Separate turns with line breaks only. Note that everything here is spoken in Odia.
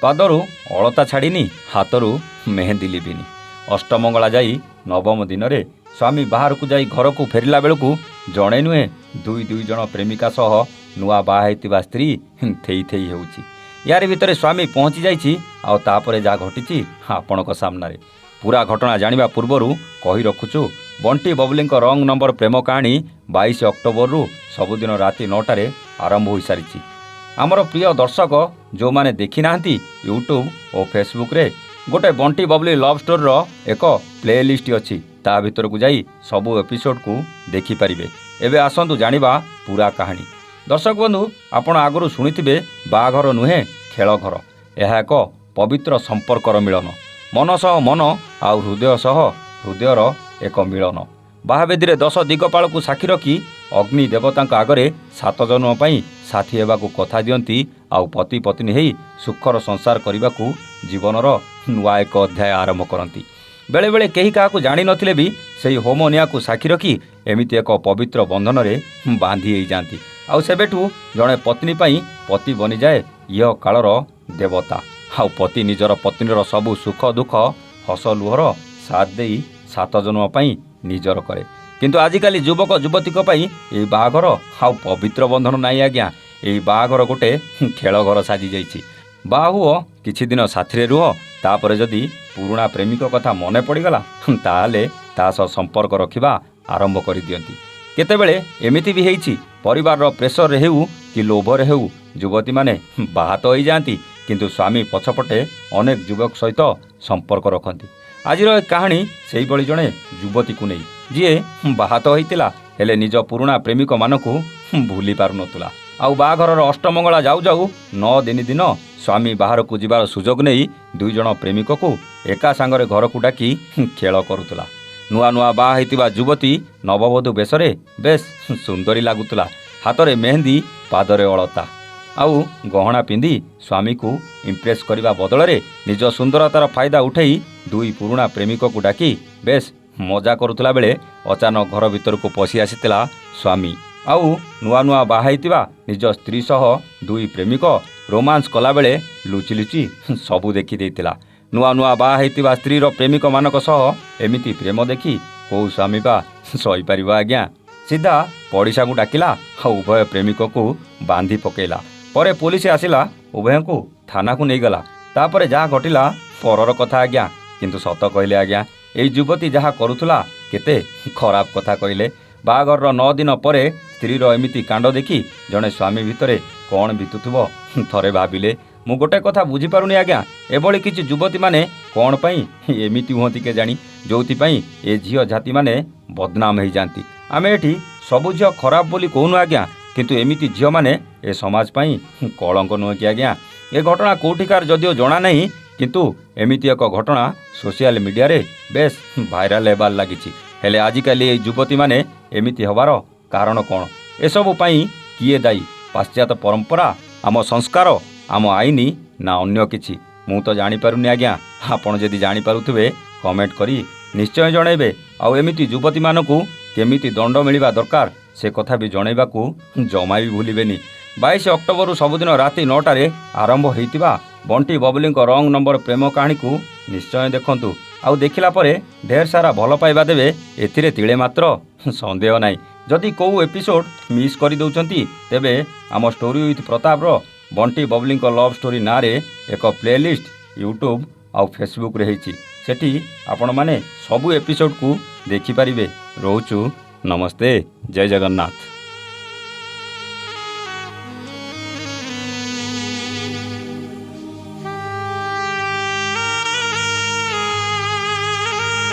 ପାଦରୁ ଅଳତା ଛାଡ଼ିନି, ହାତରୁ ମେହେନ୍ଦି ଲିଭିନି। ଅଷ୍ଟମଙ୍ଗଳା ଯାଇ ନବମ ଦିନରେ ସ୍ୱାମୀ ବାହାରକୁ ଯାଇ ଘରକୁ ଫେରିଲା ବେଳକୁ ଜଣେ ନୁହେଁ ଦୁଇ ଜଣ ପ୍ରେମିକା ସହ ନୂଆ ବାହା ହେଇଥିବା ସ୍ତ୍ରୀ ଥେଇ ଥେଇ ହେଉଛି। ୟାରି ଭିତରେ ସ୍ୱାମୀ ପହଞ୍ଚି ଯାଇଛି। ଆଉ ତାପରେ ଯାହା ଘଟିଛି ଆପଣଙ୍କ ସାମ୍ନାରେ। ପୁରା ଘଟଣା ଜାଣିବା ପୂର୍ବରୁ କହି ରଖୁଛୁ, ବଣ୍ଟି ବବଲିଙ୍କ ରଙ୍ଗ ନମ୍ବର ପ୍ରେମ କାହାଣୀ 22 ଅକ୍ଟୋବରରୁ ସବୁଦିନ ରାତି 9ଟାରେ ଆରମ୍ଭ ହୋଇସାରିଛି। ଆମର ପ୍ରିୟ ଦର୍ଶକ ଯେଉଁମାନେ ଦେଖିନାହାନ୍ତି, ୟୁଟ୍ୟୁବ୍ ଓ ଫେସବୁକ୍ରେ ଗୋଟେ ବଣ୍ଟି ବବଲି ଲଭ୍ ଷ୍ଟୋରିର ଏକ ପ୍ଲେ ଲିଷ୍ଟ ଅଛି। ତା ଭିତରକୁ ଯାଇ ସବୁ ଏପିସୋଡ଼କୁ ଦେଖିପାରିବେ। ଏବେ ଆସନ୍ତୁ ଜାଣିବା ପୁରା କାହାଣୀ। ଦର୍ଶକ ବନ୍ଧୁ, ଆପଣ ଆଗରୁ ଶୁଣିଥିବେ ବାହାଘର ନୁହେଁ ଖେଳ ଘର। ଏହା ଏକ ପବିତ୍ର ସମ୍ପର୍କର ମିଳନ। ମନ ସହ ମନ ଆଉ ହୃଦୟ ସହ ହୃଦୟର ଏକ ମିଳନ। ବାହାବେଦୀରେ 10 ଦିଗପାଳକୁ ସାକ୍ଷୀ ରଖି ଅଗ୍ନି ଦେବତାଙ୍କ ଆଗରେ 7 ଜନ୍ମ ପାଇଁ ସାଥୀ ହେବାକୁ କଥା ଦିଅନ୍ତି। ଆଉ ପତି ପତ୍ନୀ ହେଇ ସୁଖର ସଂସାର କରିବାକୁ ଜୀବନର ନୂଆ ଏକ ଅଧ୍ୟାୟ ଆରମ୍ଭ କରନ୍ତି। ବେଳେବେଳେ କେହି କାହାକୁ ଜାଣିନଥିଲେ ବି ସେହି ହୋମ ନିଆଁକୁ ସାକ୍ଷୀ ରଖି ଏମିତି ଏକ ପବିତ୍ର ବନ୍ଧନରେ ବାନ୍ଧି ହେଇଯାଆନ୍ତି। ଆଉ ସେବେଠୁ ଜଣେ ପତ୍ନୀ ପାଇଁ ପତି ବନିଯାଏ ଇହ କାଳର ଦେବତା। ଆଉ ପତି ନିଜର ପତ୍ନୀର ସବୁ ସୁଖ ଦୁଃଖ ହସ ଲୁହର ସାଥ ଦେଇ 7 ଜନ୍ମ ପାଇଁ ନିଜର କରେ। କିନ୍ତୁ ଆଜିକାଲି ଯୁବକ ଯୁବତୀଙ୍କ ପାଇଁ ଏହି ବାହାଘର ଆଉ ପବିତ୍ର ବନ୍ଧନ ନାହିଁ ଆଜ୍ଞା। ଏହି ବାହାଘର ଗୋଟେ ଖେଳ ଘର ସାଜିଯାଇଛି। ବାହା ହୁଅ, କିଛି ଦିନ ସାଥିରେ ରୁହ, ତାପରେ ଯଦି ପୁରୁଣା ପ୍ରେମିକ କଥା ମନେ ପଡ଼ିଗଲା ତାହେଲେ ତା ସହ ସମ୍ପର୍କ ରଖିବା ଆରମ୍ଭ କରିଦିଅନ୍ତି। କେତେବେଳେ ଏମିତି ବି ହେଇଛି, ପରିବାରର ପ୍ରେସରରେ ହେଉ କି ଲୋଭରେ ହେଉ ଯୁବତୀମାନେ ବାହା ତ ହୋଇଯାଆନ୍ତି, କିନ୍ତୁ ସ୍ୱାମୀ ପଛପଟେ ଅନେକ ଯୁବକ ସହିତ ସମ୍ପର୍କ ରଖନ୍ତି। ଆଜିର ଏ କାହାଣୀ ସେହିଭଳି ଜଣେ ଯୁବତୀକୁ ନେଇ, ଯିଏ ବାହା ତ ହୋଇଥିଲା ହେଲେ ନିଜ ପୁରୁଣା ପ୍ରେମିକମାନଙ୍କୁ ଭୁଲି ପାରୁନଥିଲା। ଆଉ ବାହାଘରର ଅଷ୍ଟମଙ୍ଗଳା ଯାଉ ଯାଉ 9 ଦିନ ସ୍ୱାମୀ ବାହାରକୁ ଯିବାର ସୁଯୋଗ ନେଇ 2 ଜଣ ପ୍ରେମିକକୁ ଏକା ସାଙ୍ଗରେ ଘରକୁ ଡାକି ଖେଳ କରୁଥିଲା। ନୂଆ ନୂଆ ବାହା ହେଇଥିବା ଯୁବତୀ ନବବଧୂ ବେଶରେ ବେଶ୍ ସୁନ୍ଦରୀ ଲାଗୁଥିଲା। ହାତରେ ମେହେନ୍ଦି, ପାଦରେ ଅଳତା ଆଉ ଗହଣା ପିନ୍ଧି ସ୍ୱାମୀକୁ ଇମ୍ପ୍ରେସ୍ କରିବା ବଦଳରେ ନିଜ ସୁନ୍ଦରତାର ଫାଇଦା ଉଠାଇ 2 ପୁରୁଣା ପ୍ରେମିକକୁ ଡାକି ବେଶ୍ ମଜା କରୁଥିଲା ବେଳେ ଅଚାନକ ଘର ଭିତରକୁ ପଶି ଆସିଥିଲା ସ୍ୱାମୀ। ଆଉ ନୂଆ ନୂଆ ବାହା ହେଇଥିବା ନିଜ ସ୍ତ୍ରୀ ସହ 2 ପ୍ରେମିକ ରୋମାନ୍ସ କଲାବେଳେ ଲୁଚି ଲୁଚି ସବୁ ଦେଖିଦେଇଥିଲା। ନୂଆ ନୂଆ ବାହା ହେଇଥିବା ସ୍ତ୍ରୀର ପ୍ରେମିକମାନଙ୍କ ସହ ଏମିତି ପ୍ରେମ ଦେଖି କେଉଁ ସ୍ୱାମୀ ବା ସହିପାରିବ ଆଜ୍ଞା। ସିଧା ପଡ଼ିଶାକୁ ଡାକିଲା ଆଉ ଉଭୟ ପ୍ରେମିକକୁ ବାନ୍ଧି ପକାଇଲା। ପରେ ପୋଲିସ ଆସିଲା, ଉଭୟଙ୍କୁ ଥାନାକୁ ନେଇଗଲା। ତାପରେ ଯାହା ଘଟିଲା ପରର କଥା ଆଜ୍ଞା। କିନ୍ତୁ ସତ କହିଲେ ଆଜ୍ଞା, ଏଇ ଯୁବତୀ ଯାହା କରୁଥିଲା କେତେ ଖରାପ କଥା କହିଲେ। ବାହାଘରର 9 ଦିନ ପରେ ସ୍ତ୍ରୀର ଏମିତି କାଣ୍ଡ ଦେଖି ଜଣେ ସ୍ୱାମୀ ଭିତରେ କ'ଣ ବିତୁଥିବ ଥରେ ଭାବିଲେ। ମୁଁ ଗୋଟେ କଥା ବୁଝିପାରୁନି ଆଜ୍ଞା, ଏଭଳି କିଛି ଯୁବତୀମାନେ କ'ଣ ପାଇଁ ଏମିତି ହୁଅନ୍ତି କେଜାଣି, ଯେଉଁଥିପାଇଁ ଏ ଝିଅ ଜାତିମାନେ ବଦନାମ ହେଇଯାଆନ୍ତି। ଆମେ ଏଠି ସବୁ ଝିଅ ଖରାପ ବୋଲି କହୁନୁ ଆଜ୍ଞା, କିନ୍ତୁ ଏମିତି ଝିଅମାନେ ଏ ସମାଜ ପାଇଁ କଳଙ୍କ ନୁହେଁ କି ଆଜ୍ଞା। ଏ ଘଟଣା କେଉଁଠିକାର ଯଦିଓ ଜଣା ନାହିଁ, କିନ୍ତୁ ଏମିତି ଏକ ଘଟଣା ସୋସିଆଲ ମିଡ଼ିଆରେ ବେଶ୍ ଭାଇରାଲ ହେବାର ଲାଗିଛି। ହେଲେ ଆଜିକାଲି এই ଯୁବତୀମାନେ ଏମିତି ହେବାର କାରଣ କ'ଣ? ଏସବୁ ପାଇଁ କିଏ ଦାୟୀ? ପାଶ୍ଚାତ୍ୟ ପରମ୍ପରା, ଆମ ସଂସ୍କାର, ଆମ ଆଇନ ନା ଅନ୍ୟ କିଛି? ମୁଁ ତ ଜାଣିପାରୁନି ଆଜ୍ଞା। ଆପଣ ଯଦି ଜାଣିପାରୁଥିବେ କମେଣ୍ଟ କରି ନିଶ୍ଚୟ ଜଣାଇବେ। ଆଉ ଏମିତି ଯୁବତୀମାନଙ୍କୁ କେମିତି ଦଣ୍ଡ ମିଳିବା ଦରକାର ସେ କଥା ବି ଜଣାଇବାକୁ ଜମା ବି ଭୁଲିବେନି। 22 ଅକ୍ଟୋବରରୁ ସବୁଦିନ ରାତି 9ଟାରେ ଆରମ୍ଭ ହୋଇଥିବା ବଣ୍ଟି ବବଲିଙ୍କ ରଙ୍ଗ ନମ୍ବର ପ୍ରେମ କାହାଣୀକୁ ନିଶ୍ଚୟ ଦେଖନ୍ତୁ। ଆଉ ଦେଖିଲା ପରେ ଢେର ସାରା ଭଲ ପାଇବା ଦେବେ, ଏଥିରେ ତିଳେ ମାତ୍ର ସନ୍ଦେହ ନାହିଁ। ଯଦି କେଉଁ ଏପିସୋଡ଼ ମିସ୍ କରିଦେଉଛନ୍ତି, ତେବେ ଆମ ଷ୍ଟୋରି ୱିଥ୍ ପ୍ରତାପର ବଣ୍ଟି ବବଲିଙ୍କ ଲଭ୍ ଷ୍ଟୋରି ନାଁରେ ଏକ ପ୍ଲେ ଲିଷ୍ଟ ୟୁଟ୍ୟୁବ୍ ଆଉ ଫେସବୁକ୍ରେ ହେଇଛି। ସେଠି ଆପଣମାନେ ସବୁ ଏପିସୋଡ଼କୁ ଦେଖିପାରିବେ। ରହୁଛୁ, ନମସ୍ତେ, ଜୟ ଜଗନ୍ନାଥ।